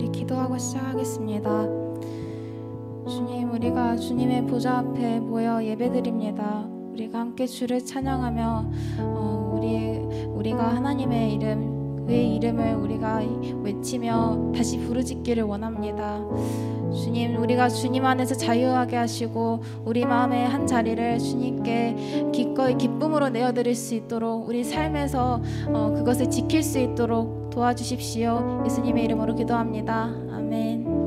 우리 기도하고 시작하겠습니다. 주님, 우리가 주님의 보좌 앞에 모여 예배드립니다. 우리가 함께 주를 찬양하며 우리가 하나님의 이름, 그의 이름을 우리가 외치며 다시 부르짖기를 원합니다. 주님, 우리가 주님 안에서 자유하게 하시고 우리 마음의 한 자리를 주님께 기꺼이 기쁨으로 내어드릴 수 있도록 우리 삶에서 그것을 지킬 수 있도록 도와주십시오. 예수님의 이름으로 기도합니다. 아멘.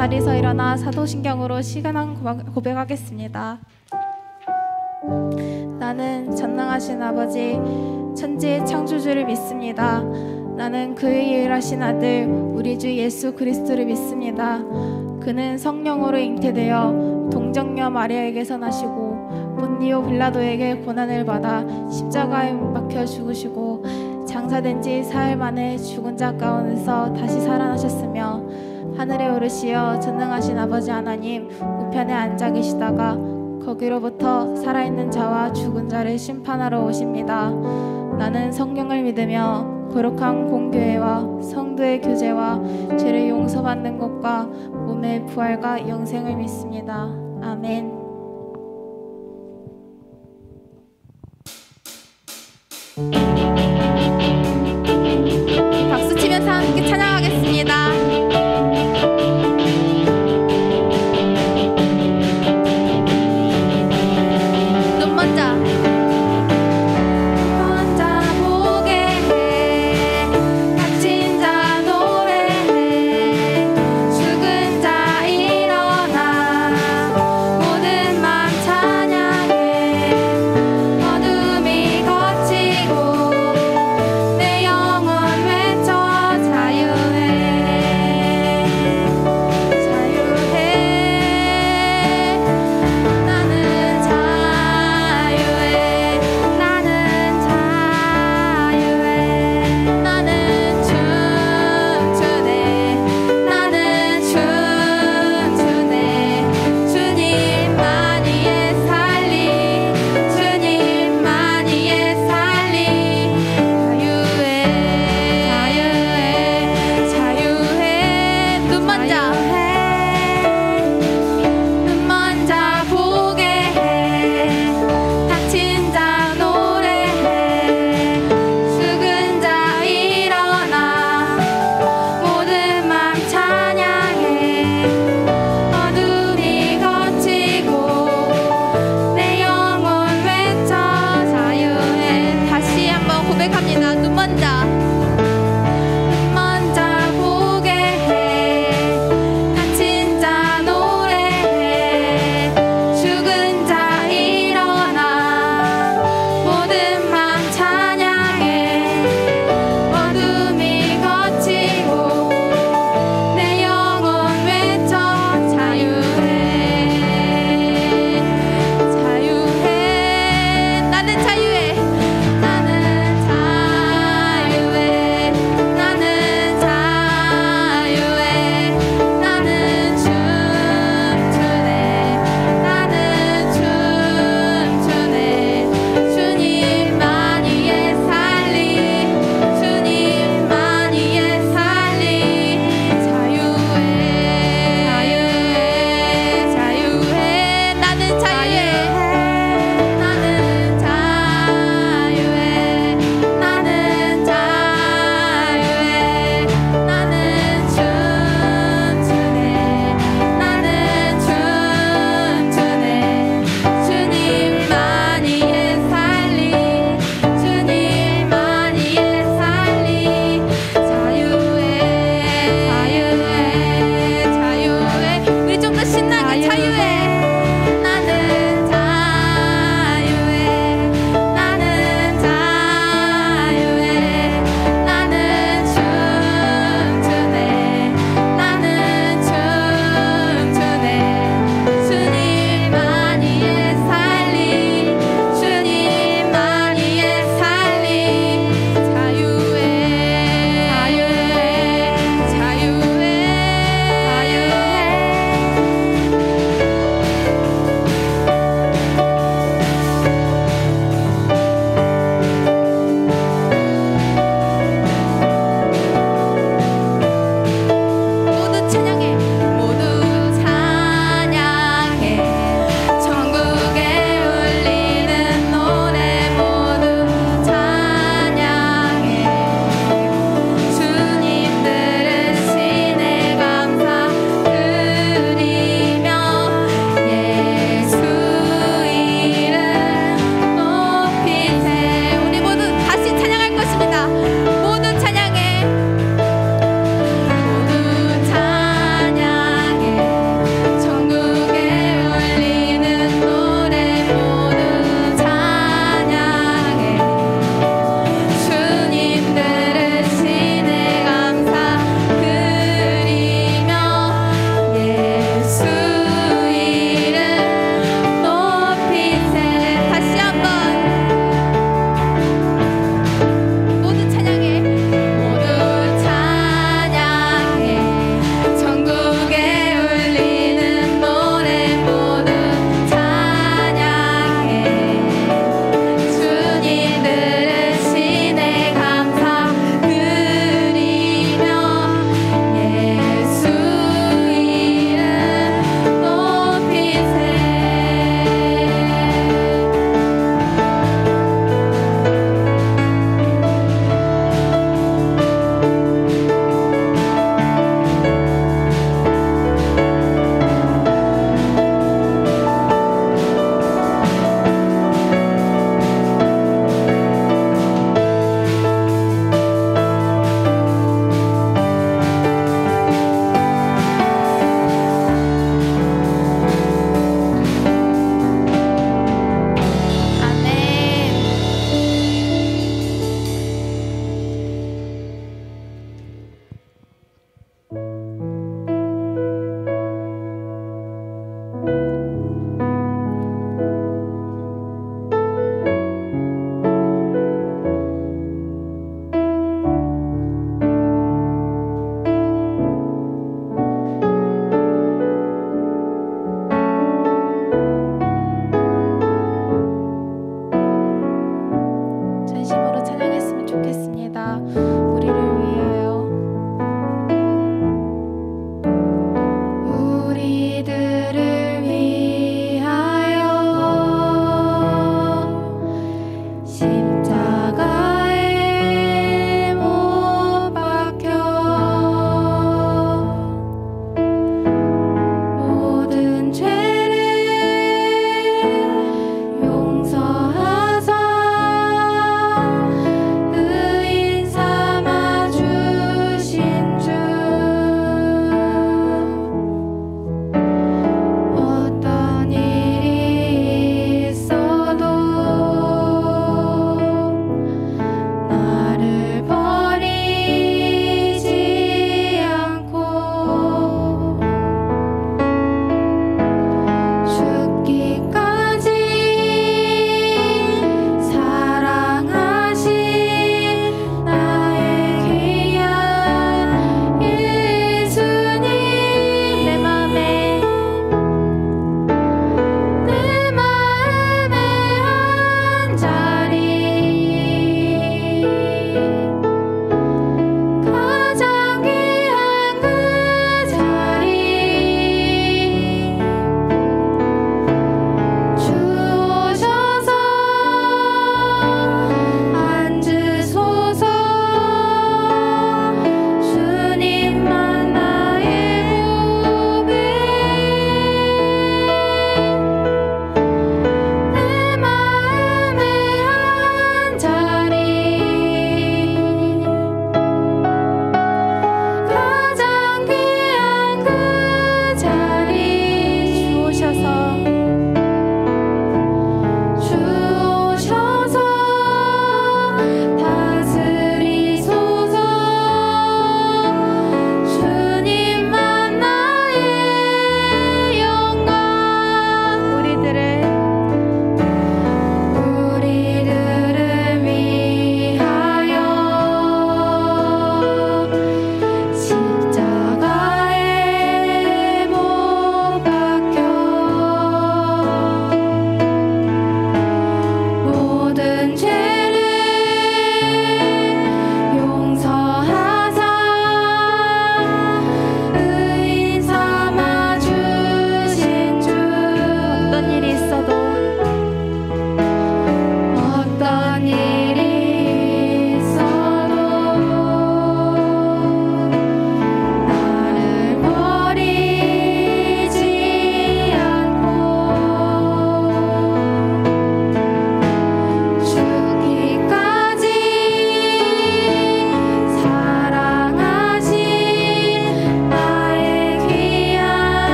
자리에서 일어나 사도신경으로 시간한 고백하겠습니다. 나는 전능하신 아버지 천지의 창조주를 믿습니다. 나는 그의 유일하신 아들 우리 주 예수 그리스도를 믿습니다. 그는 성령으로 잉태되어 동정녀 마리아에게서 나시고 본디오 빌라도에게 고난을 받아 십자가에 못 박혀 죽으시고 장사된 지 사흘 만에 죽은 자 가운데서 다시 살아나셨으며 하늘에 오르시어 전능하신 아버지 하나님 우편에 앉아 계시다가 거기로부터 살아있는 자와 죽은 자를 심판하러 오십니다. 나는 성령을 믿으며 거룩한 공교회와 성도의 교제와 죄를 용서받는 것과 몸의 부활과 영생을 믿습니다. 아멘. 박수 치면서 함께 찬양하겠습니다.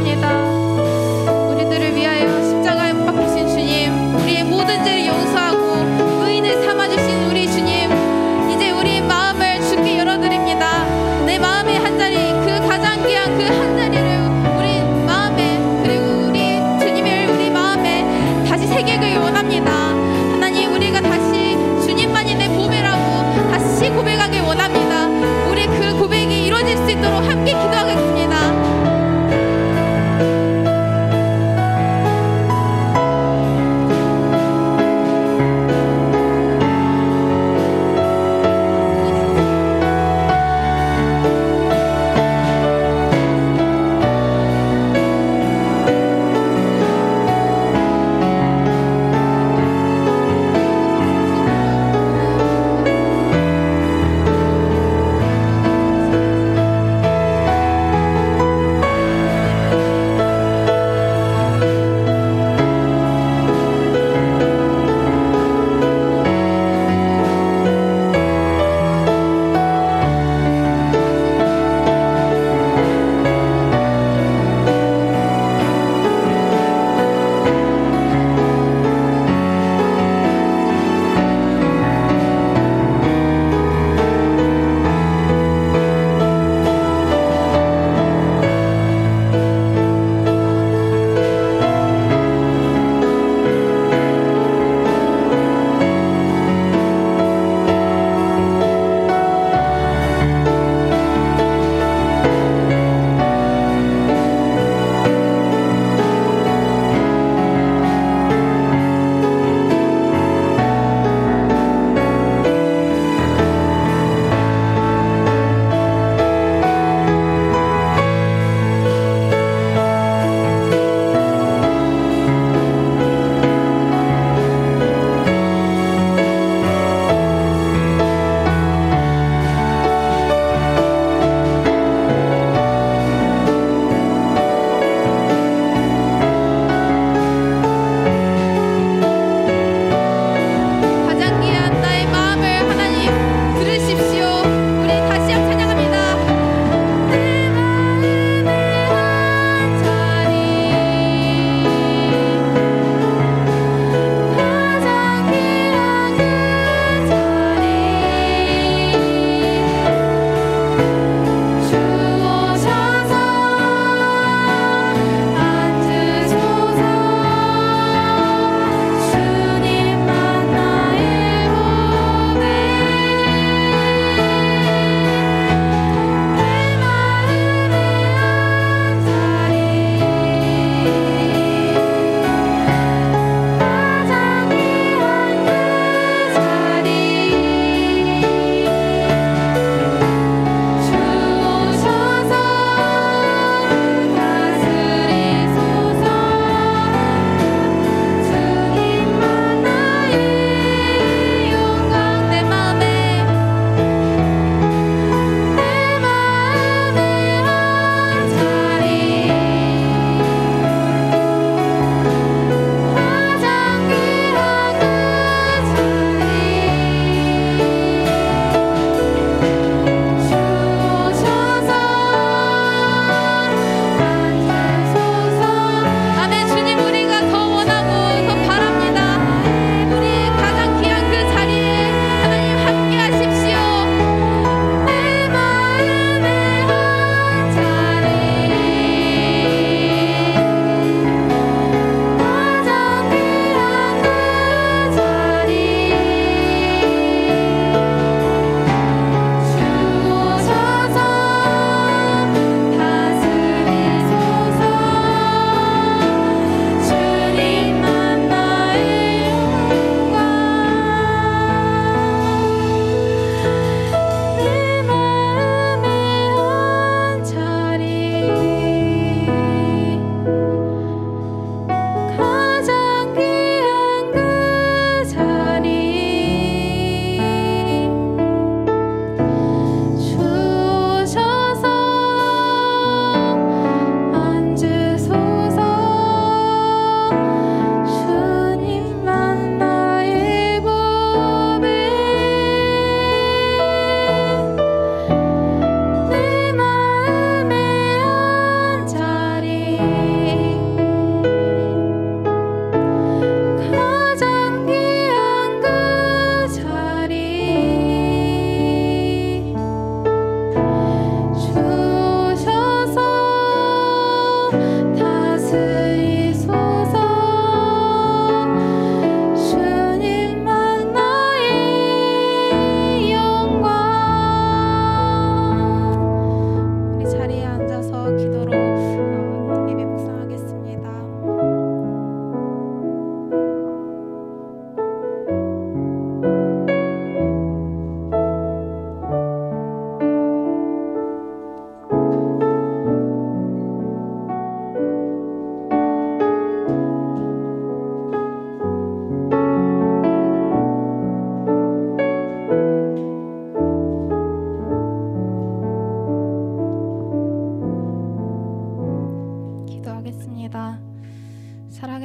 감사합니다. 우리들을 위하여 십자가에 못 박히신 주님, 우리의 모든 죄를 용서하고 의인을 삼아주신 우리 주님, 이제 우리 마음을 주께 열어드립니다. 내 마음의 한 자리, 그 가장 귀한 그 한 자리를 우리 마음에, 그리고 우리 주님을 우리 마음에 다시 새기길 원합니다. 하나님, 우리가 다시 주님만이 내 보배라고 다시 고백하길 원합니다. 우리 그 고백이 이루어질 수 있도록 함께 기도하겠습니다.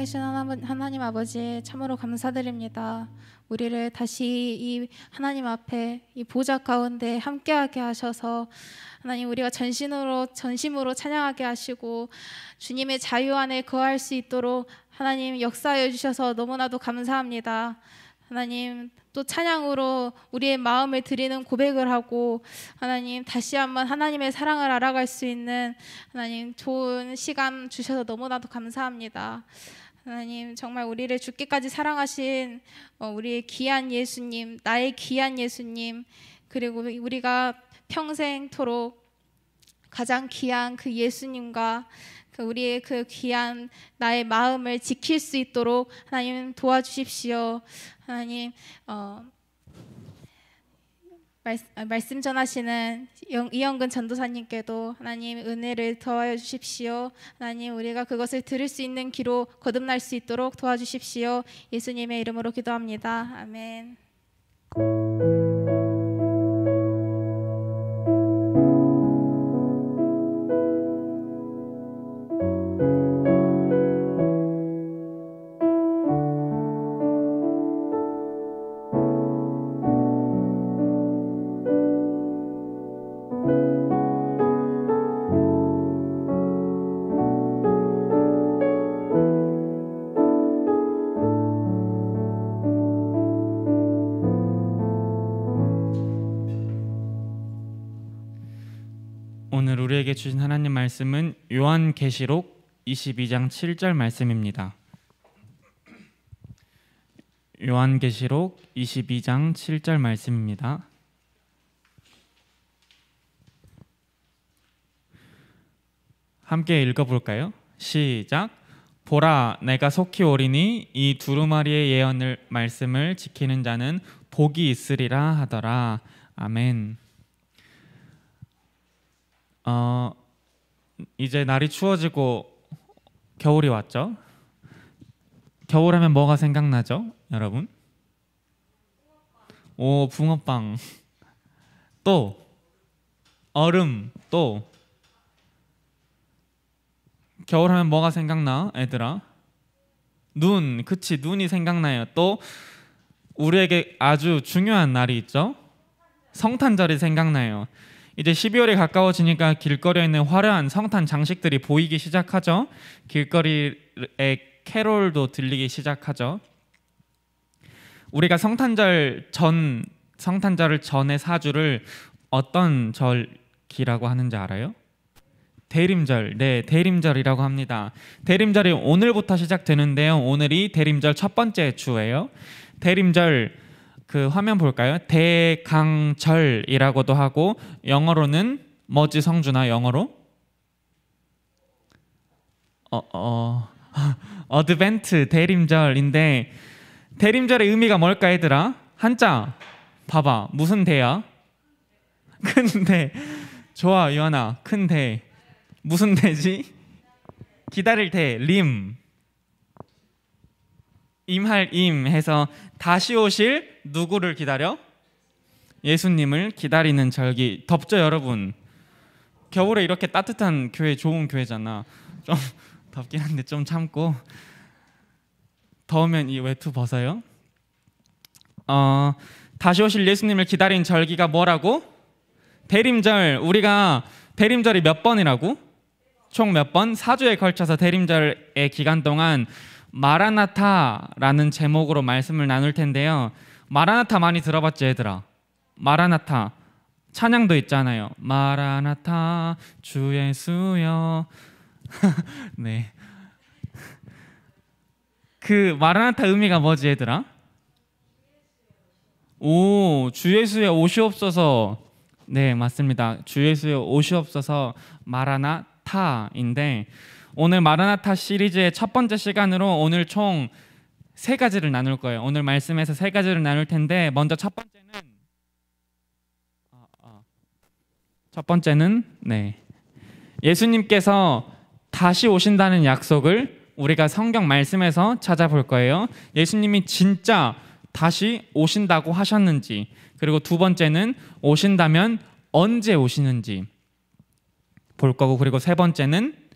살아계신 하나님 아버지 참으로 감사드립니다. 우리를 다시 이 하나님 앞에 이 보좌 가운데 함께하게 하셔서 하나님 우리가 전심으로 찬양하게 하시고 주님의 자유 안에 거할 수 있도록 하나님 역사해 주셔서 너무나도 감사합니다. 하나님 또 찬양으로 우리의 마음을 드리는 고백을 하고 하나님 다시 한번 하나님의 사랑을 알아갈 수 있는 하나님 좋은 시간 주셔서 너무나도 감사합니다. 하나님 정말 우리를 죽기까지 사랑하신 우리의 귀한 예수님, 나의 귀한 예수님, 그리고 우리가 평생토록 가장 귀한 그 예수님과 우리의 그 귀한 나의 마음을 지킬 수 있도록 하나님 도와주십시오. 하나님 말씀 전하시는 이영근 전도사님께도 하나님 은혜를 더하여 주십시오. 하나님 우리가 그것을 들을 수 있는 귀로 거듭날 수 있도록 도와주십시오. 예수님의 이름으로 기도합니다. 아멘. 오늘 우리에게 주신 하나님 말씀은 요한계시록 22장 7절 말씀입니다. 요한계시록 22장 7절 말씀입니다. 함께 읽어볼까요? 시작. 보라, 내가 속히 오리니 이 두루마리의 예언을 말씀을 지키는 자는 복이 있으리라 하더라. 아멘. 이제 날이 추워지고 겨울이 왔죠? 겨울하면 뭐가 생각나죠, 여러분? 오, 붕어빵. 또 얼음. 또 겨울하면 뭐가 생각나, 애들아? 눈. 그치, 눈이 생각나요. 또 우리에게 아주 중요한 날이 있죠? 성탄절이 생각나요. 이제 12월이 가까워지니까 길거리에 있는 화려한 성탄 장식들이 보이기 시작하죠. 길거리에 캐롤도 들리기 시작하죠. 우리가 성탄절을 전의 사주를 어떤 절기라고 하는지 알아요? 대림절. 네, 대림절이라고 합니다. 대림절이 오늘부터 시작되는데요. 오늘이 대림절 첫 번째 주예요. 대림절 그 화면 볼까요? 대강절이라고도 하고 영어로는 뭐지, 성준아? 영어로? 어드벤트 대림절인데 대림절의 의미가 뭘까, 얘들아? 한자 봐봐. 무슨 대야? 큰 대. 좋아, 유한아. 큰 대. 무슨 대지? 기다릴 대. 림. 임할 임 해서 다시 오실 누구를 기다려? 예수님을 기다리는 절기. 덥죠, 여러분? 겨울에 이렇게 따뜻한 교회 좋은 교회잖아. 좀 덥긴 한데 좀 참고. 더우면 이 외투 벗어요. 다시 오실 예수님을 기다린 절기가 뭐라고? 대림절. 우리가 대림절이 몇 번이라고? 총 몇 번? 4주에 걸쳐서 대림절의 기간 동안 마라나타라는 제목으로 말씀을 나눌 텐데요. 마라나타 많이 들어봤지, 얘들아? 마라나타 찬양도 있잖아요. 마라나타 주 예수여. 네. 그 마라나타 의미가 뭐지, 얘들아? 오, 주 예수여 오시옵소서. 네, 맞습니다. 주 예수여 오시옵소서. 마라나타인데 오늘 마라나타 시리즈의 첫 번째 시간으로 오늘 총 3가지를 나눌 거예요. 오늘 말씀에서 3가지를 나눌 텐데 먼저 첫 번째는 예수님께서 다시 오신다는 약속을 우리가 성경 말씀에서 찾아볼 거예요. 예수님이 진짜 다시 오신다고 하셨는지, 그리고 두 번째는 오신다면 언제 오시는지 볼 거고, 그리고 세 번째는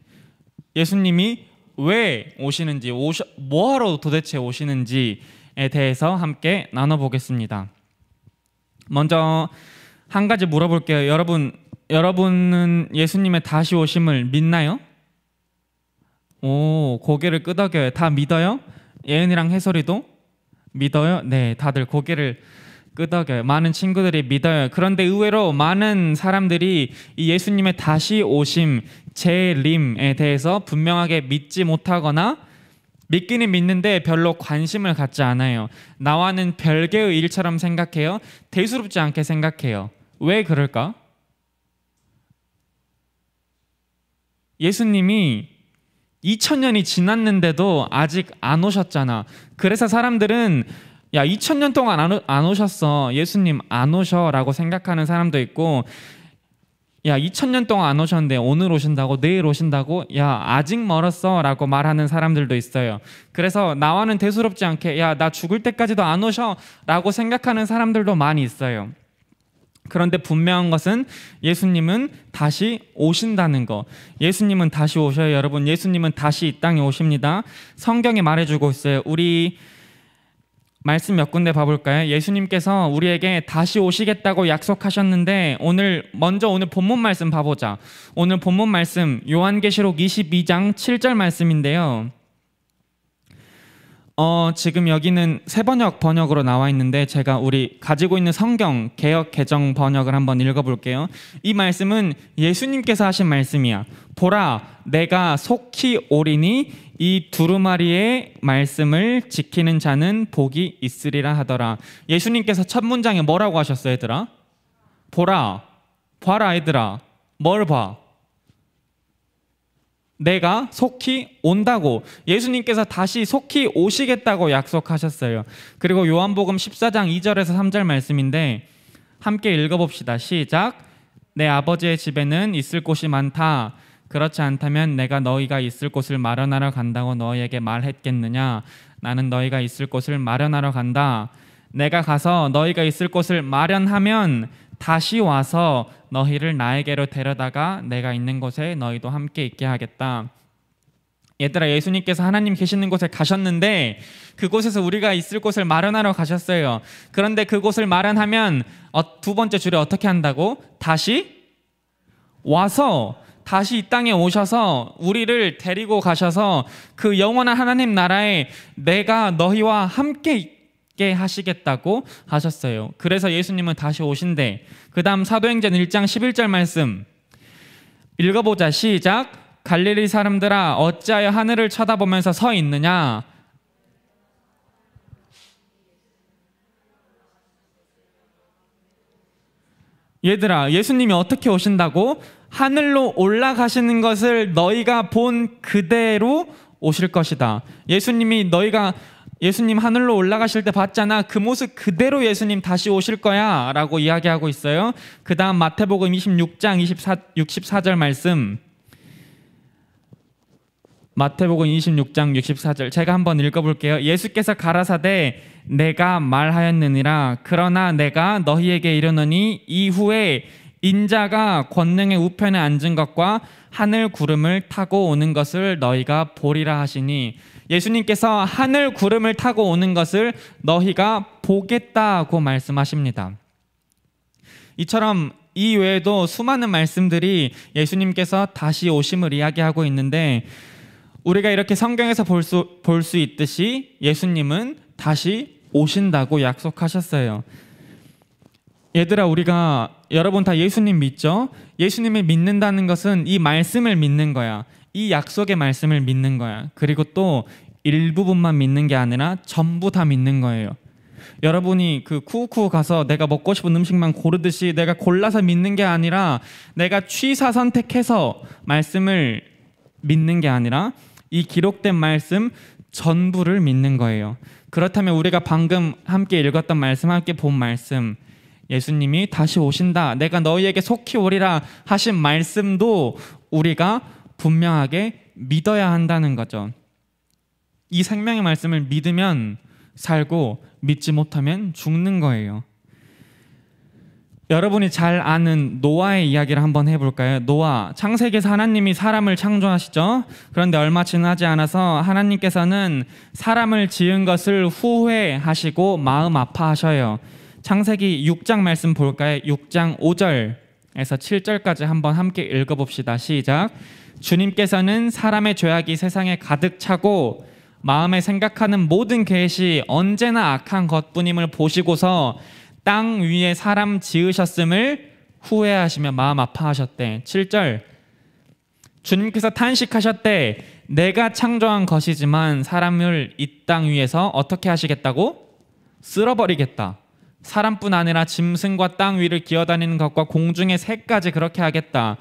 예수님이 왜 오시는지, 뭐하러 도대체 오시는지에 대해서 함께 나눠보겠습니다. 먼저 한 가지 물어볼게요. 여러분은 예수님의 다시 오심을 믿나요? 오, 고개를 끄덕여요. 다 믿어요? 예은이랑 해솔이도 믿어요? 네, 다들 고개를 끄덕여요. 많은 친구들이 믿어요. 그런데 의외로 많은 사람들이 이 예수님의 다시 오심, 재림에 대해서 분명하게 믿지 못하거나 믿기는 믿는데 별로 관심을 갖지 않아요. 나와는 별개의 일처럼 생각해요. 대수롭지 않게 생각해요. 왜 그럴까? 예수님이 2000년이 지났는데도 아직 안 오셨잖아. 그래서 사람들은 야, 2000년 동안 안 오셨어. 예수님 안 오셔라고 생각하는 사람도 있고, 야, 2000년 동안 안 오셨는데 오늘 오신다고, 내일 오신다고, 야, 아직 멀었어 라고 말하는 사람들도 있어요. 그래서 나와는 대수롭지 않게 야, 나 죽을 때까지도 안 오셔 라고 생각하는 사람들도 많이 있어요. 그런데 분명한 것은 예수님은 다시 오신다는 거. 예수님은 다시 오셔요, 여러분. 예수님은 다시 이 땅에 오십니다. 성경이 말해주고 있어요. 우리 말씀 몇 군데 봐볼까요? 예수님께서 우리에게 다시 오시겠다고 약속하셨는데 오늘 본문 말씀 봐보자. 오늘 본문 말씀 요한계시록 22장 7절 말씀인데요. 지금 여기는 번역으로 나와 있는데 제가 우리 가지고 있는 성경 개역 개정 번역을 한번 읽어볼게요. 이 말씀은 예수님께서 하신 말씀이야. 보라, 내가 속히 오리니 이 두루마리의 말씀을 지키는 자는 복이 있으리라 하더라. 예수님께서 첫 문장에 뭐라고 하셨어요, 얘들아? 보라, 봐라 얘들아. 뭘 봐? 내가 속히 온다고. 예수님께서 다시 속히 오시겠다고 약속하셨어요. 그리고 요한복음 14장 2절에서 3절 말씀인데 함께 읽어봅시다. 시작. 내 아버지의 집에는 있을 곳이 많다. 그렇지 않다면 내가 너희가 있을 곳을 마련하러 간다고 너희에게 말했겠느냐. 나는 너희가 있을 곳을 마련하러 간다. 내가 가서 너희가 있을 곳을 마련하면 다시 와서 너희를 나에게로 데려다가 내가 있는 곳에 너희도 함께 있게 하겠다. 얘들아, 예수님께서 하나님 계시는 곳에 가셨는데 그곳에서 우리가 있을 곳을 마련하러 가셨어요. 그런데 그곳을 마련하면 두 번째 줄에 어떻게 한다고? 다시 와서 다시 이 땅에 오셔서 우리를 데리고 가셔서 그 영원한 하나님 나라에 내가 너희와 함께 있게 하시겠다고 하셨어요. 그래서 예수님은 다시 오신대. 그 다음 사도행전 1장 11절 말씀 읽어보자. 시작. 갈릴리 사람들아, 어찌하여 하늘을 쳐다보면서 서 있느냐. 얘들아, 예수님이 어떻게 오신다고? 하늘로 올라가시는 것을 너희가 본 그대로 오실 것이다. 예수님 하늘로 올라가실 때 봤잖아. 그 모습 그대로 예수님 다시 오실 거야 라고 이야기하고 있어요. 그 다음 마태복음 26장 64절 말씀, 마태복음 26장 64절 제가 한번 읽어볼게요. 예수께서 가라사대 내가 말하였느니라. 그러나 내가 너희에게 이르노니 이후에 인자가 권능의 우편에 앉은 것과 하늘 구름을 타고 오는 것을 너희가 보리라 하시니, 예수님께서 하늘 구름을 타고 오는 것을 너희가 보겠다고 말씀하십니다. 이처럼 이 외에도 수많은 말씀들이 예수님께서 다시 오심을 이야기하고 있는데 우리가 이렇게 성경에서 볼 수 있듯이 예수님은 다시 오신다고 약속하셨어요. 얘들아, 여러분 다 예수님 믿죠? 예수님을 믿는다는 것은 이 말씀을 믿는 거야. 이 약속의 말씀을 믿는 거야. 그리고 또 일부분만 믿는 게 아니라 전부 다 믿는 거예요. 여러분이 그 쿠우쿠우 가서 내가 먹고 싶은 음식만 고르듯이 내가 골라서 믿는 게 아니라 내가 취사 선택해서 말씀을 믿는 게 아니라 이 기록된 말씀 전부를 믿는 거예요. 그렇다면 우리가 방금 함께 읽었던 말씀, 함께 본 말씀, 예수님이 다시 오신다, 내가 너희에게 속히 오리라 하신 말씀도 우리가 분명하게 믿어야 한다는 거죠. 이 생명의 말씀을 믿으면 살고 믿지 못하면 죽는 거예요. 여러분이 잘 아는 노아의 이야기를 한번 해볼까요? 노아, 창세기에서 하나님이 사람을 창조하시죠. 그런데 얼마 지나지 않아서 하나님께서는 사람을 지은 것을 후회하시고 마음 아파하셔요. 창세기 6장 말씀 볼까요? 6장 5절에서 7절까지 한번 함께 읽어봅시다. 시작. 주님께서는 사람의 죄악이 세상에 가득 차고 마음에 생각하는 모든 계획이 언제나 악한 것뿐임을 보시고서 땅 위에 사람 지으셨음을 후회하시며 마음 아파하셨대. 7절. 주님께서 탄식하셨대. 내가 창조한 것이지만 사람을 이 땅 위에서 어떻게 하시겠다고? 쓸어버리겠다. 사람뿐 아니라 짐승과 땅 위를 기어다니는 것과 공중의 새까지 그렇게 하겠다.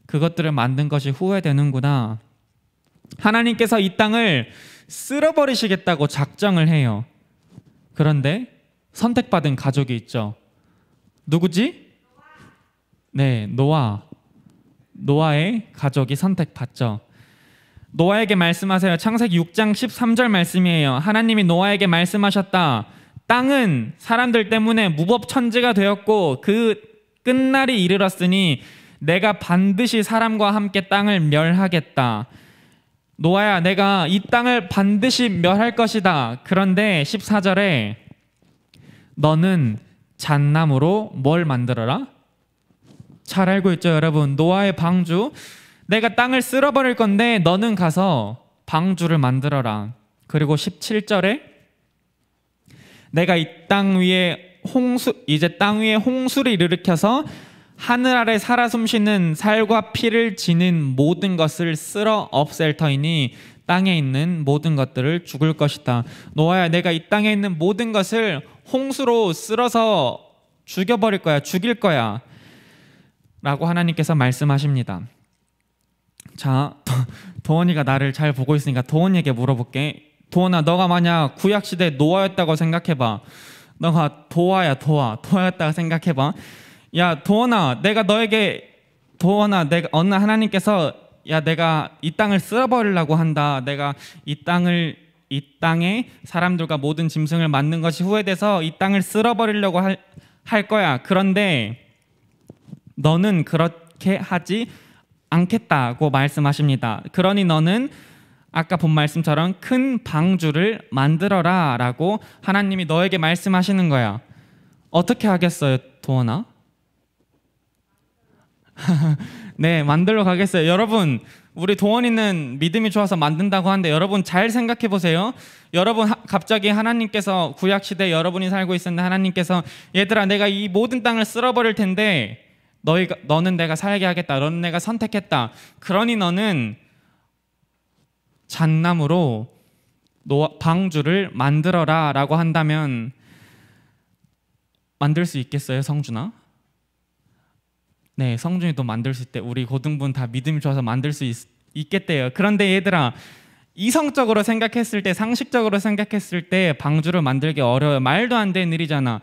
그것들을 만든 것이 후회되는구나. 하나님께서 이 땅을 쓸어버리시겠다고 작정을 해요. 그런데 선택받은 가족이 있죠. 누구지? 네, 노아. 노아의 가족이 선택받죠. 노아에게 말씀하세요. 창세기 6장 13절 말씀이에요. 하나님이 노아에게 말씀하셨다. 땅은 사람들 때문에 무법천지가 되었고 그 끝날이 이르렀으니 내가 반드시 사람과 함께 땅을 멸하겠다. 노아야, 내가 이 땅을 반드시 멸할 것이다. 그런데 14절에 너는 잣나무로 뭘 만들어라? 잘 알고 있죠, 여러분. 노아의 방주. 내가 땅을 쓸어버릴 건데 너는 가서 방주를 만들어라. 그리고 17절에 내가 이 땅 위에 이제 땅 위에 홍수를 일으켜서 하늘 아래 살아 숨쉬는 살과 피를 지닌 모든 것을 쓸어 없앨 터이니 땅에 있는 모든 것들을 죽을 것이다. 노아야, 내가 이 땅에 있는 모든 것을 홍수로 쓸어서 죽여버릴 거야. 죽일 거야. 라고 하나님께서 말씀하십니다. 자, 도원이가 나를 잘 보고 있으니까 도원이에게 물어볼게. 도원아, 너가 만약 구약시대 노아였다고 생각해봐. 너가 도아였다고 생각해봐. 야, 도원아, 내가 어느 하나님께서 야, 내가 이 땅을 쓸어버리려고 한다. 내가 이 땅에 사람들과 모든 짐승을 만든 것이 후회돼서 이 땅을 쓸어버리려고 할 거야. 그런데 너는 그렇게 하지 않겠다고 말씀하십니다. 그러니 너는 아까 본 말씀처럼 큰 방주를 만들어라 라고 하나님이 너에게 말씀하시는 거야. 어떻게 하겠어요, 도원아? 네, 만들러 가겠어요. 여러분, 우리 도원이는 믿음이 좋아서 만든다고 하는데 여러분 잘 생각해 보세요. 여러분 갑자기 하나님께서 구약시대 여러분이 살고 있었는데 하나님께서 얘들아, 내가 이 모든 땅을 쓸어버릴 텐데 너는 내가 살게 하겠다. 너는 내가 선택했다. 그러니 너는 잣나무로 방주를 만들어라 라고 한다면 만들 수 있겠어요, 성준아? 네, 성준이도 만들 수 있대. 우리 고등분 다 믿음이 좋아서 만들 수 있겠대요. 그런데 얘들아, 이성적으로 생각했을 때, 상식적으로 생각했을 때 방주를 만들기 어려워요. 말도 안 되는 일이잖아.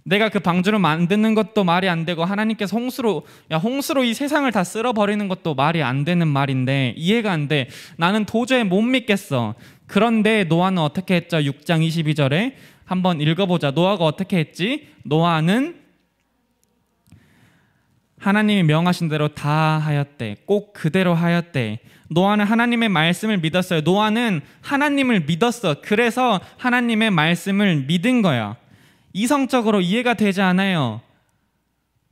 내가 그 방주를 만드는 것도 말이 안 되고 하나님께서 홍수로 이 세상을 다 쓸어버리는 것도 말이 안 되는 말인데 이해가 안 돼. 나는 도저히 못 믿겠어. 그런데 노아는 어떻게 했죠? 6장 22절에 한번 읽어보자. 노아가 어떻게 했지? 노아는 하나님이 명하신 대로 다 하였대. 꼭 그대로 하였대. 노아는 하나님의 말씀을 믿었어요. 노아는 하나님을 믿었어. 그래서 하나님의 말씀을 믿은 거야. 이성적으로 이해가 되지 않아요.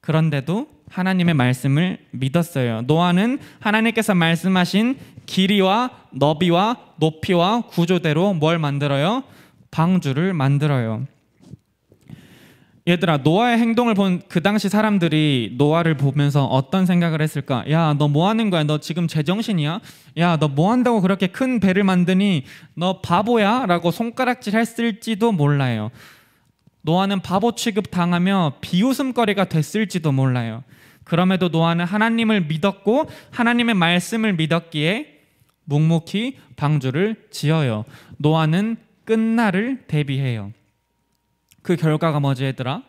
그런데도 하나님의 말씀을 믿었어요. 노아는 하나님께서 말씀하신 길이와 너비와 높이와 구조대로 뭘 만들어요? 방주를 만들어요. 얘들아, 노아의 행동을 본 그 당시 사람들이 노아를 보면서 어떤 생각을 했을까? 야, 너 뭐 하는 거야? 너 지금 제정신이야? 야, 너 뭐 한다고 그렇게 큰 배를 만드니? 너 바보야? 라고 손가락질 했을지도 몰라요. 노아는 바보 취급 당하며 비웃음거리가 됐을지도 몰라요. 그럼에도 노아는 하나님을 믿었고 하나님의 말씀을 믿었기에 묵묵히 방주를 지어요. 노아는 끝날을 대비해요. 그 결과가 뭐지, 얘들아?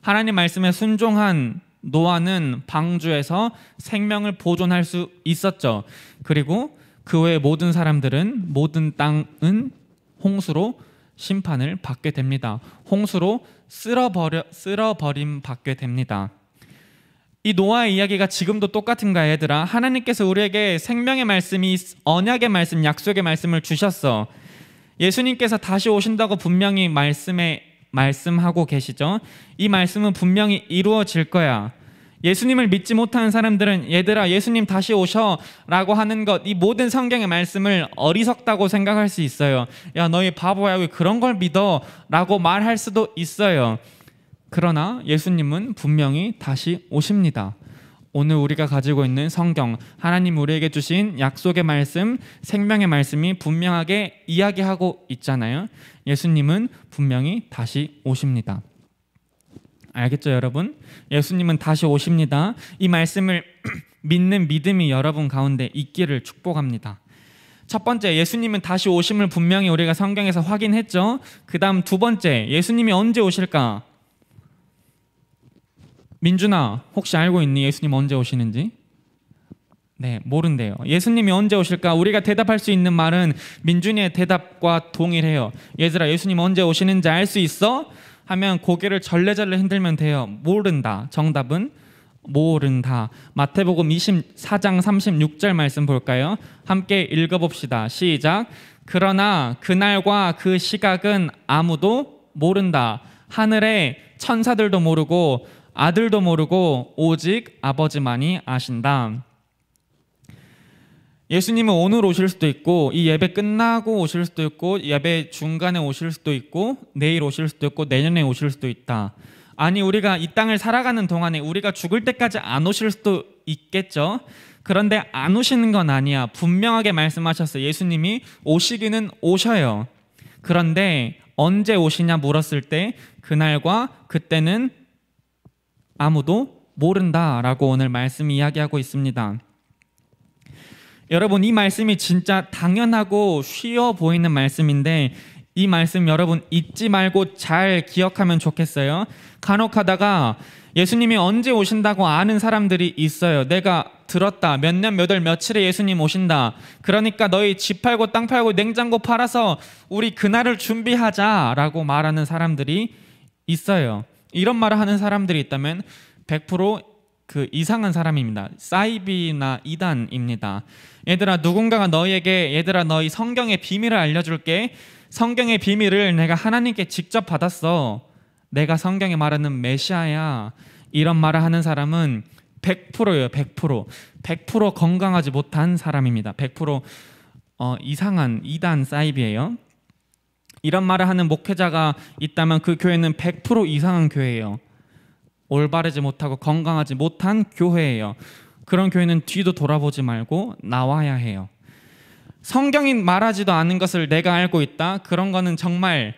하나님 말씀에 순종한 노아는 방주에서 생명을 보존할 수 있었죠. 그리고 그 외의 모든 사람들은, 모든 땅은 홍수로 심판을 받게 됩니다. 홍수로 쓸어버림 받게 됩니다. 이 노아의 이야기가 지금도 똑같은가 얘들아? 하나님께서 우리에게 생명의 말씀이 언약의 말씀, 약속의 말씀을 주셨어. 예수님께서 다시 오신다고 분명히 말씀하고 계시죠. 이 말씀은 분명히 이루어질 거야. 예수님을 믿지 못하는 사람들은 얘들아 예수님 다시 오셔 라고 하는 것, 이 모든 성경의 말씀을 어리석다고 생각할 수 있어요. 야 너희 바보야 왜 그런 걸 믿어? 라고 말할 수도 있어요. 그러나 예수님은 분명히 다시 오십니다. 오늘 우리가 가지고 있는 성경, 하나님 우리에게 주신 약속의 말씀, 생명의 말씀이 분명하게 이야기하고 있잖아요. 예수님은 분명히 다시 오십니다. 알겠죠 여러분? 예수님은 다시 오십니다. 이 말씀을 믿는 믿음이 여러분 가운데 있기를 축복합니다. 첫 번째, 예수님은 다시 오심을 분명히 우리가 성경에서 확인했죠. 그 다음 두 번째, 예수님이 언제 오실까? 민준아, 혹시 알고 있니? 예수님 언제 오시는지? 네, 모른대요. 예수님이 언제 오실까? 우리가 대답할 수 있는 말은 민준이의 대답과 동일해요. 얘들아, 예수님 언제 오시는지 알 수 있어? 하면 고개를 절레절레 흔들면 돼요. 모른다. 정답은 모른다. 마태복음 24장 36절 말씀 볼까요? 함께 읽어봅시다. 시작. 그러나 그날과 그 시각은 아무도 모른다. 하늘의 천사들도 모르고 아들도 모르고 오직 아버지만이 아신다. 예수님은 오늘 오실 수도 있고 이 예배 끝나고 오실 수도 있고 예배 중간에 오실 수도 있고 내일 오실 수도 있고 내년에 오실 수도 있다. 아니 우리가 이 땅을 살아가는 동안에 우리가 죽을 때까지 안 오실 수도 있겠죠. 그런데 안 오시는 건 아니야. 분명하게 말씀하셨어요. 예수님이 오시기는 오셔요. 그런데 언제 오시냐 물었을 때 그날과 그때는 아무도 모른다라고 오늘 말씀 이야기하고 있습니다. 여러분 이 말씀이 진짜 당연하고 쉬워 보이는 말씀인데 이 말씀 여러분 잊지 말고 잘 기억하면 좋겠어요. 간혹 하다가 예수님이 언제 오신다고 아는 사람들이 있어요. 내가 들었다. 몇 년 몇 월 며칠에 예수님 오신다. 그러니까 너희 집 팔고 땅 팔고 냉장고 팔아서 우리 그날을 준비하자라고 말하는 사람들이 있어요. 이런 말을 하는 사람들이 있다면 100% 그 이상한 사람입니다. 사이비나 이단입니다. 얘들아 누군가가 너희에게 얘들아 너희 성경의 비밀을 알려줄게. 성경의 비밀을 내가 하나님께 직접 받았어. 내가 성경에 말하는 메시아야. 이런 말을 하는 사람은 100%예요. 100% 건강하지 못한 사람입니다. 100% 이상한 이단 사이비예요. 이런 말을 하는 목회자가 있다면 그 교회는 100% 이상한 교회예요. 올바르지 못하고 건강하지 못한 교회예요. 그런 교회는 뒤도 돌아보지 말고 나와야 해요. 성경이 말하지도 않은 것을 내가 알고 있다. 그런 거는 정말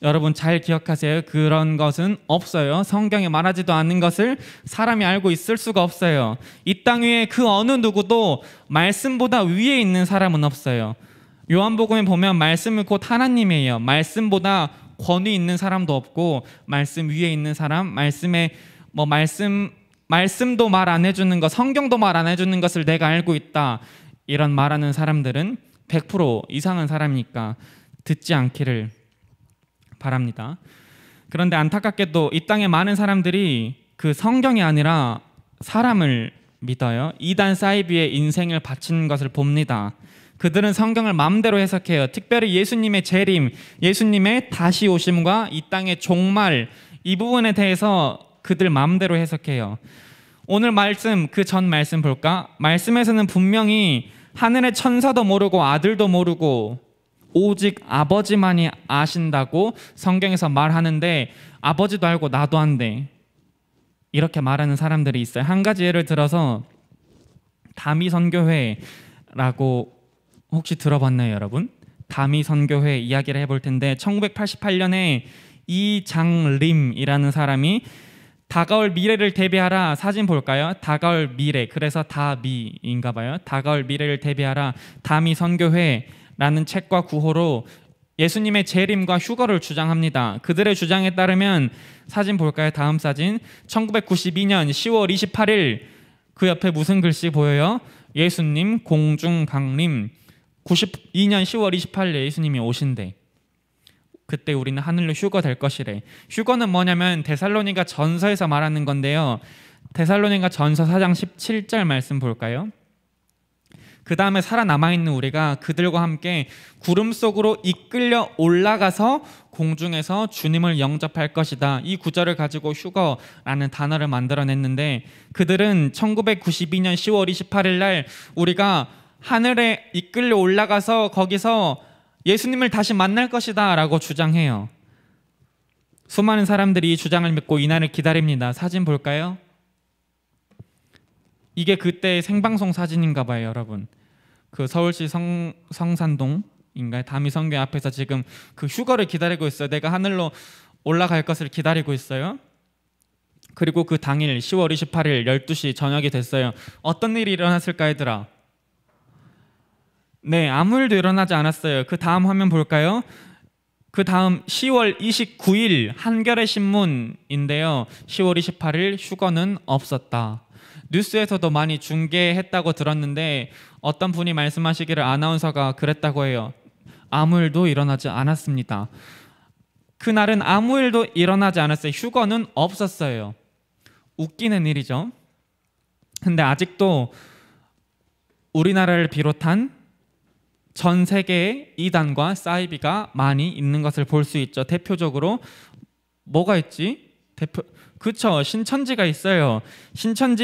여러분 잘 기억하세요. 그런 것은 없어요. 성경에 말하지도 않는 것을 사람이 알고 있을 수가 없어요. 이 땅 위에 그 어느 누구도 말씀보다 위에 있는 사람은 없어요. 요한복음에 보면 말씀은 곧 하나님이에요. 말씀보다 권위 있는 사람도 없고 말씀 위에 있는 사람, 말씀에 말씀도 말 안 해주는 것, 성경도 말 안 해주는 것을 내가 알고 있다. 이런 말하는 사람들은 100% 이상한 사람이니까 듣지 않기를 바랍니다. 그런데 안타깝게도 이 땅에 많은 사람들이 그 성경이 아니라 사람을 믿어요. 이단 사이비의 인생을 바치는 것을 봅니다. 그들은 성경을 마음대로 해석해요. 특별히 예수님의 재림, 예수님의 다시 오심과 이 땅의 종말, 이 부분에 대해서 그들 마음대로 해석해요. 오늘 말씀, 그 전 말씀 볼까? 말씀에서는 분명히 하늘의 천사도 모르고 아들도 모르고 오직 아버지만이 아신다고 성경에서 말하는데 아버지도 알고 나도 안돼. 이렇게 말하는 사람들이 있어요. 한 가지 예를 들어서 다미선교회라고 혹시 들어봤나요 여러분? 다미선교회 이야기를 해볼 텐데 1988년에 이장림이라는 사람이 다가올 미래를 대비하라. 사진 볼까요? 다가올 미래. 그래서 다미인가 봐요. 다가올 미래를 대비하라. 다미선교회라는 책과 구호로 예수님의 재림과 휴거를 주장합니다. 그들의 주장에 따르면 사진 볼까요? 다음 사진. 1992년 10월 28일 그 옆에 무슨 글씨 보여요? 예수님 공중 강림. 92년 10월 28일 예수님이 오신대. 그때 우리는 하늘로 휴거 될 것이래. 휴거는 뭐냐면 데살로니가 전서에서 말하는 건데요. 데살로니가 전서 4장 17절 말씀 볼까요? 그 다음에 살아남아있는 우리가 그들과 함께 구름 속으로 이끌려 올라가서 공중에서 주님을 영접할 것이다. 이 구절을 가지고 휴거라는 단어를 만들어냈는데, 그들은 1992년 10월 28일 날 우리가 하늘에 이끌려 올라가서 거기서 예수님을 다시 만날 것이다 라고 주장해요. 수많은 사람들이 이 주장을 믿고 이날을 기다립니다. 사진 볼까요? 이게 그때 생방송 사진인가 봐요, 여러분. 그 서울시 성산동인가요? 다미성교 앞에서 지금 그 휴거를 기다리고 있어요. 내가 하늘로 올라갈 것을 기다리고 있어요. 그리고 그 당일 10월 28일 12시 저녁이 됐어요. 어떤 일이 일어났을까 얘들아? 네, 아무 일도 일어나지 않았어요. 그 다음 화면 볼까요? 그 다음 10월 29일 한겨레 신문인데요. 10월 28일 휴거는 없었다. 뉴스에서도 많이 중계했다고 들었는데 어떤 분이 말씀하시기를 아나운서가 그랬다고 해요. 아무 일도 일어나지 않았습니다. 그날은 아무 일도 일어나지 않았어요. 휴거는 없었어요. 웃기는 일이죠. 근데 아직도 우리나라를 비롯한 전 세계에 이단과 사이비가 많이 있는 것을 볼 수 있죠. 대표적으로 뭐가 있지? 그쵸, 신천지가 있어요. 신천지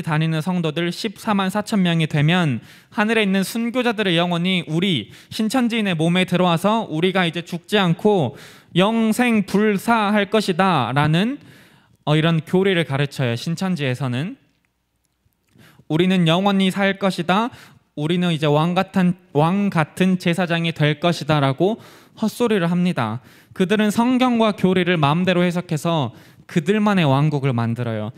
다니는 성도들 14만 4천 명이 되면 하늘에 있는 순교자들의 영혼이 우리 신천지인의 몸에 들어와서 우리가 이제 죽지 않고 영생불사할 것이다 라는 이런 교리를 가르쳐요. 신천지에서는 우리는 영원히 살 것이다, 우리는 이제 왕 같은 제사장이 될 것이다 라고 헛소리를 합니다. 그들은 성경과 교리를 마음대로 해석해서 그들만의 왕국을 만들어요.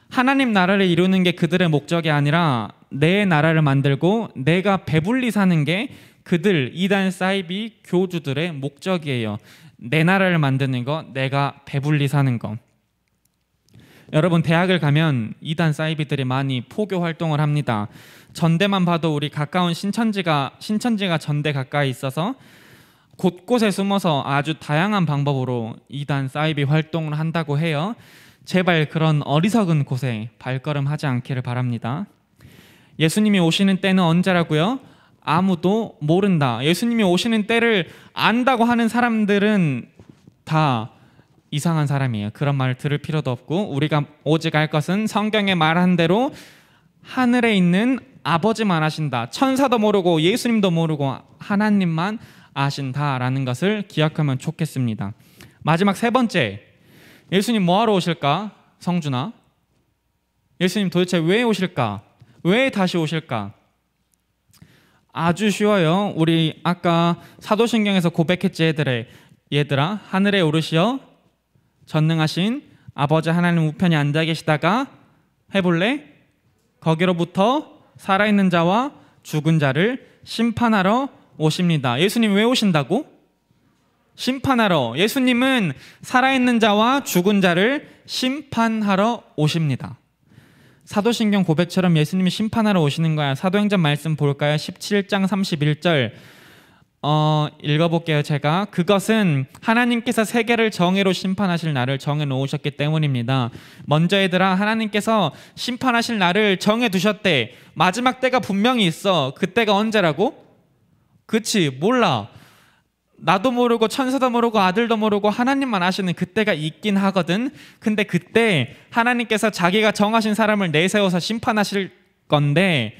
하나님 나라를 이루는 게 그들의 목적이 아니라 내 나라를 만들고 내가 배불리 사는 게 그들 이단 사이비 교주들의 목적이에요. 내 나라를 만드는 거, 내가 배불리 사는 거. 여러분, 대학을 가면 이단 사이비들이 많이 포교 활동을 합니다. 전대만 봐도 우리 가까운 신천지가 전대 가까이 있어서 곳곳에 숨어서 아주 다양한 방법으로 이단 사이비 활동을 한다고 해요. 제발 그런 어리석은 곳에 발걸음하지 않기를 바랍니다. 예수님이 오시는 때는 언제라고요? 아무도 모른다. 예수님이 오시는 때를 안다고 하는 사람들은 다 이상한 사람이에요. 그런 말을 들을 필요도 없고, 우리가 오직 알 것은 성경에 말한 대로 하늘에 있는 아버지만 아신다. 천사도 모르고 예수님도 모르고 하나님만 아신다라는 것을 기억하면 좋겠습니다. 마지막 세 번째, 예수님 뭐하러 오실까? 성준아, 예수님 도대체 왜 오실까? 왜 다시 오실까? 아주 쉬워요. 우리 아까 사도신경에서 고백했지. 얘들아, 하늘에 오르시어 전능하신 아버지 하나님 우편에 앉아 계시다가 해볼래? 거기로부터 살아있는 자와 죽은 자를 심판하러 오십니다. 예수님 왜 오신다고? 심판하러. 예수님은 살아있는 자와 죽은 자를 심판하러 오십니다. 사도신경 고백처럼 예수님이 심판하러 오시는 거야. 사도행전 말씀 볼까요? 17장 31절 읽어볼게요. 제가. 그것은 하나님께서 세계를 정의로 심판하실 날을 정해놓으셨기 때문입니다. 먼저 얘들아, 하나님께서 심판하실 날을 정해두셨대. 마지막 때가 분명히 있어. 그때가 언제라고? 그치, 몰라. 나도 모르고 천사도 모르고 아들도 모르고 하나님만 아시는 그때가 있긴 하거든. 근데 그때 하나님께서 자기가 정하신 사람을 내세워서 심판하실 건데,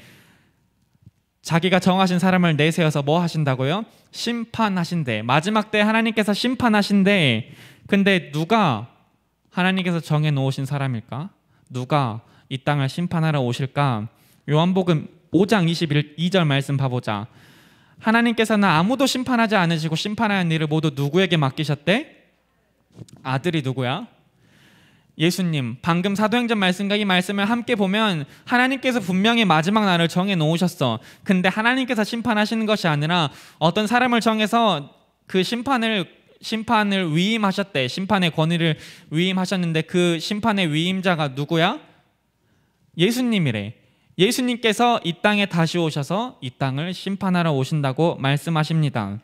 자기가 정하신 사람을 내세워서 뭐 하신다고요? 심판하신대. 마지막 때 하나님께서 심판하신대. 근데 누가 하나님께서 정해놓으신 사람일까? 누가 이 땅을 심판하러 오실까? 요한복음 5장 22절 말씀 봐보자. 하나님께서는 아무도 심판하지 않으시고 심판하는 일을 모두 누구에게 맡기셨대? 아들이 누구야? 예수님. 방금 사도행전 말씀과 이 말씀을 함께 보면 하나님께서 분명히 마지막 날을 정해 놓으셨어. 근데 하나님께서 심판하시는 것이 아니라 어떤 사람을 정해서 그 심판을 위임하셨대. 심판의 권위를 위임하셨는데 그 심판의 위임자가 누구야? 예수님이래. 예수님께서 이 땅에 다시 오셔서 이 땅을 심판하러 오신다고 말씀하십니다.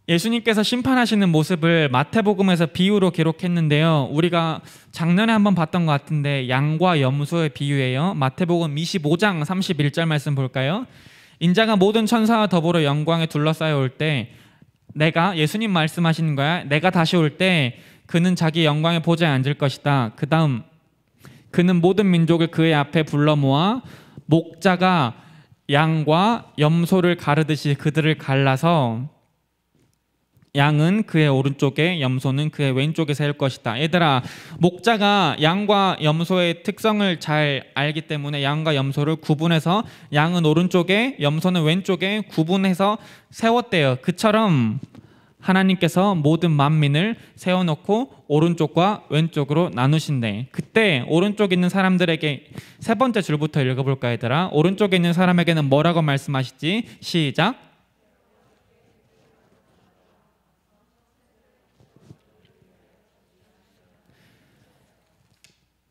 예수님께서 심판하시는 모습을 마태복음에서 비유로 기록했는데요. 우리가 작년에 한번 봤던 것 같은데 양과 염소의 비유예요. 마태복음 25장 31절 말씀 볼까요? 인자가 모든 천사와 더불어 영광에 둘러싸여 올 때 예수님 말씀하시는 거야. 내가 다시 올 때 그는 자기 영광의 보좌에 앉을 것이다. 그 다음 그는 모든 민족을 그의 앞에 불러 모아 목자가 양과 염소를 가르듯이 그들을 갈라서 양은 그의 오른쪽에 염소는 그의 왼쪽에 세울 것이다. 얘들아, 목자가 양과 염소의 특성을 잘 알기 때문에 양과 염소를 구분해서 양은 오른쪽에 염소는 왼쪽에 구분해서 세웠대요. 그처럼 하나님께서 모든 만민을 세워놓고 오른쪽과 왼쪽으로 나누신대. 그때 오른쪽에 있는 사람들에게 세 번째 줄부터 읽어볼까 얘들아. 오른쪽에 있는 사람에게는 뭐라고 말씀하시지? 시작.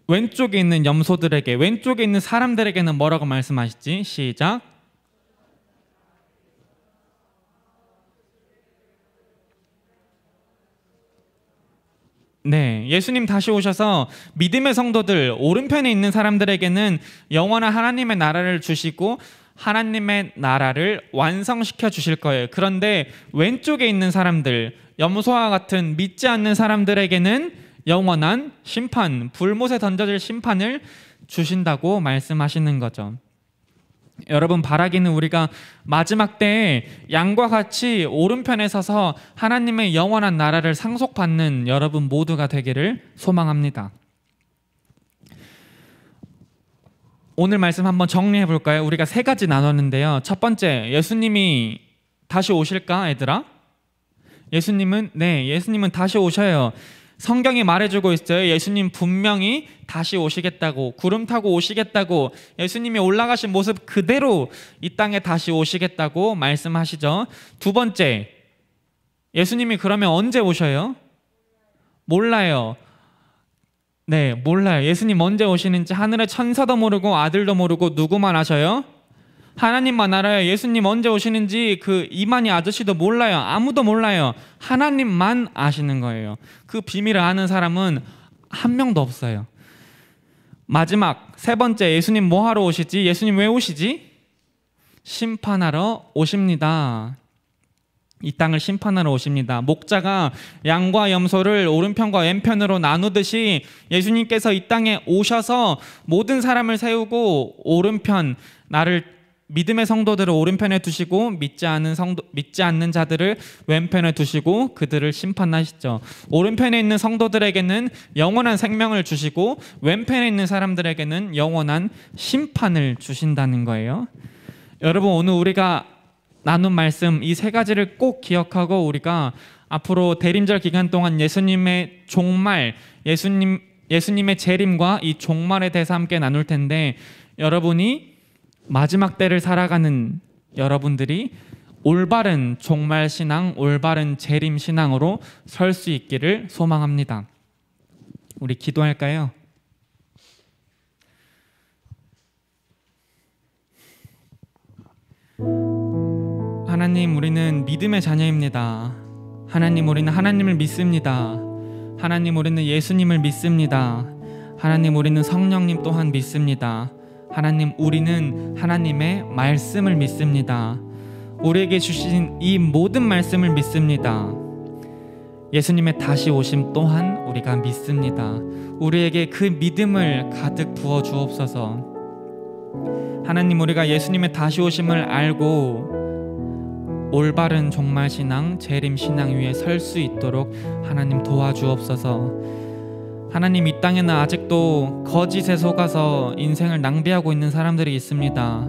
왼쪽에 있는 염소들에게, 왼쪽에 있는 사람들에게는 뭐라고 말씀하시지? 시작. 네, 예수님 다시 오셔서 믿음의 성도들, 오른편에 있는 사람들에게는 영원한 하나님의 나라를 주시고 하나님의 나라를 완성시켜 주실 거예요. 그런데 왼쪽에 있는 사람들, 염소와 같은 믿지 않는 사람들에게는 영원한 심판, 불못에 던져질 심판을 주신다고 말씀하시는 거죠. 여러분, 바라기는 우리가 마지막 때에 양과 같이 오른편에 서서 하나님의 영원한 나라를 상속받는 여러분 모두가 되기를 소망합니다. 오늘 말씀 한번 정리해 볼까요? 우리가 세 가지 나눴는데요. 첫 번째, 예수님이 다시 오실까, 얘들아? 예수님은 다시 오셔요. 성경이 말해주고 있어요. 예수님 분명히 다시 오시겠다고, 구름 타고 오시겠다고, 예수님이 올라가신 모습 그대로 이 땅에 다시 오시겠다고 말씀하시죠. 두 번째, 예수님이 그러면 언제 오셔요? 몰라요. 네, 몰라요. 예수님 언제 오시는지 하늘의 천사도 모르고 아들도 모르고 누구만 아셔요? 하나님만 알아요. 예수님 언제 오시는지 그 이만희 아저씨도 몰라요. 아무도 몰라요. 하나님만 아시는 거예요. 그 비밀을 아는 사람은 한 명도 없어요. 마지막 세 번째, 예수님 뭐 하러 오시지? 예수님 왜 오시지? 심판하러 오십니다. 이 땅을 심판하러 오십니다. 목자가 양과 염소를 오른편과 왼편으로 나누듯이 예수님께서 이 땅에 오셔서 모든 사람을 세우고 오른편, 나를 믿음의 성도들을 오른편에 두시고 믿지 않는 자들을 왼편에 두시고 그들을 심판하시죠. 오른편에 있는 성도들에게는 영원한 생명을 주시고 왼편에 있는 사람들에게는 영원한 심판을 주신다는 거예요. 여러분, 오늘 우리가 나눈 말씀 이 세 가지를 꼭 기억하고 우리가 앞으로 대림절 기간 동안 예수님의 종말, 예수님의 재림과 이 종말에 대해서 함께 나눌 텐데, 여러분이 마지막 때를 살아가는 여러분들이 올바른 종말 신앙, 올바른 재림 신앙으로 설 수 있기를 소망합니다. 우리 기도할까요? 하나님, 우리는 믿음의 자녀입니다. 하나님, 우리는 하나님을 믿습니다. 하나님, 우리는 예수님을 믿습니다. 하나님, 우리는 성령님 또한 믿습니다. 하나님, 우리는 하나님의 말씀을 믿습니다. 우리에게 주신 이 모든 말씀을 믿습니다. 예수님의 다시 오심 또한 우리가 믿습니다. 우리에게 그 믿음을 가득 부어 주옵소서. 하나님, 우리가 예수님의 다시 오심을 알고 올바른 종말 신앙, 재림 신앙 위에 설 수 있도록 하나님 도와주옵소서. 하나님, 이 땅에는 아직도 거짓에 속아서 인생을 낭비하고 있는 사람들이 있습니다.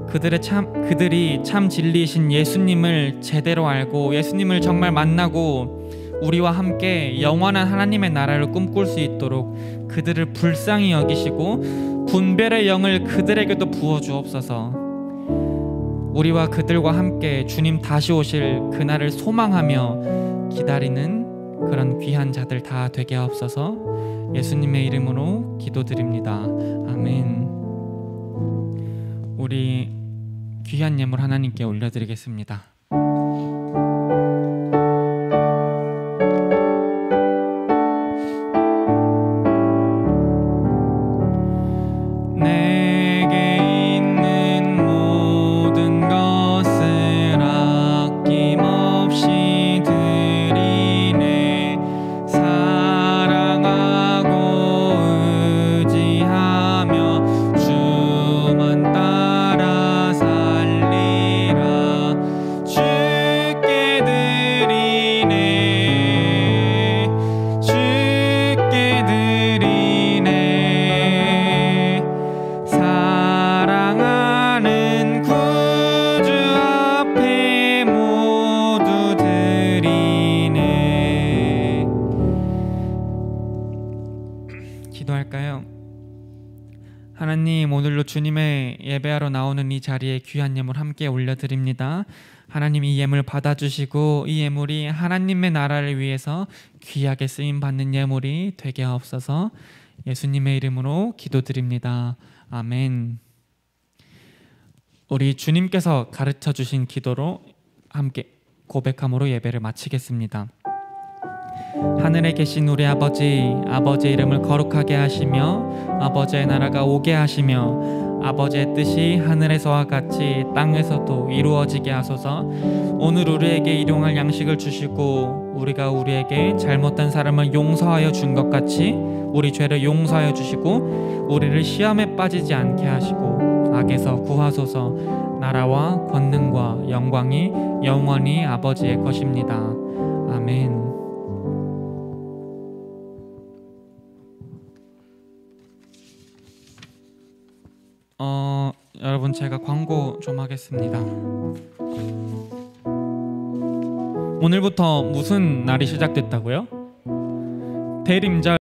그들이 참 진리이신 예수님을 제대로 알고 예수님을 정말 만나고 우리와 함께 영원한 하나님의 나라를 꿈꿀 수 있도록 그들을 불쌍히 여기시고 분별의 영을 그들에게도 부어주옵소서. 우리와 그들과 함께 주님 다시 오실 그날을 소망하며 기다리는 그런 귀한 자들 다 되게 하옵소서. 예수님의 이름으로 기도드립니다. 아멘. 우리 귀한 예물 하나님께 올려드리겠습니다. 기도할까요? 하나님, 오늘로 주님의 예배하러 나오는 이 자리에 귀한 예물 함께 올려드립니다. 하나님, 이 예물 받아주시고 이 예물이 하나님의 나라를 위해서 귀하게 쓰임받는 예물이 되게 하옵소서. 예수님의 이름으로 기도드립니다. 아멘. 우리 주님께서 가르쳐 주신 기도로 함께 고백함으로 예배를 마치겠습니다. 하늘에 계신 우리 아버지, 아버지의 이름을 거룩하게 하시며 아버지의 나라가 오게 하시며 아버지의 뜻이 하늘에서와 같이 땅에서도 이루어지게 하소서. 오늘 우리에게 일용할 양식을 주시고 우리가 우리에게 잘못한 사람을 용서하여 준 것 같이 우리 죄를 용서하여 주시고 우리를 시험에 빠지지 않게 하시고 악에서 구하소서. 나라와 권능과 영광이 영원히 아버지의 것입니다. 아멘. 여러분, 제가 광고 좀 하겠습니다. 오늘부터 무슨 날이 시작됐다고요? 대림절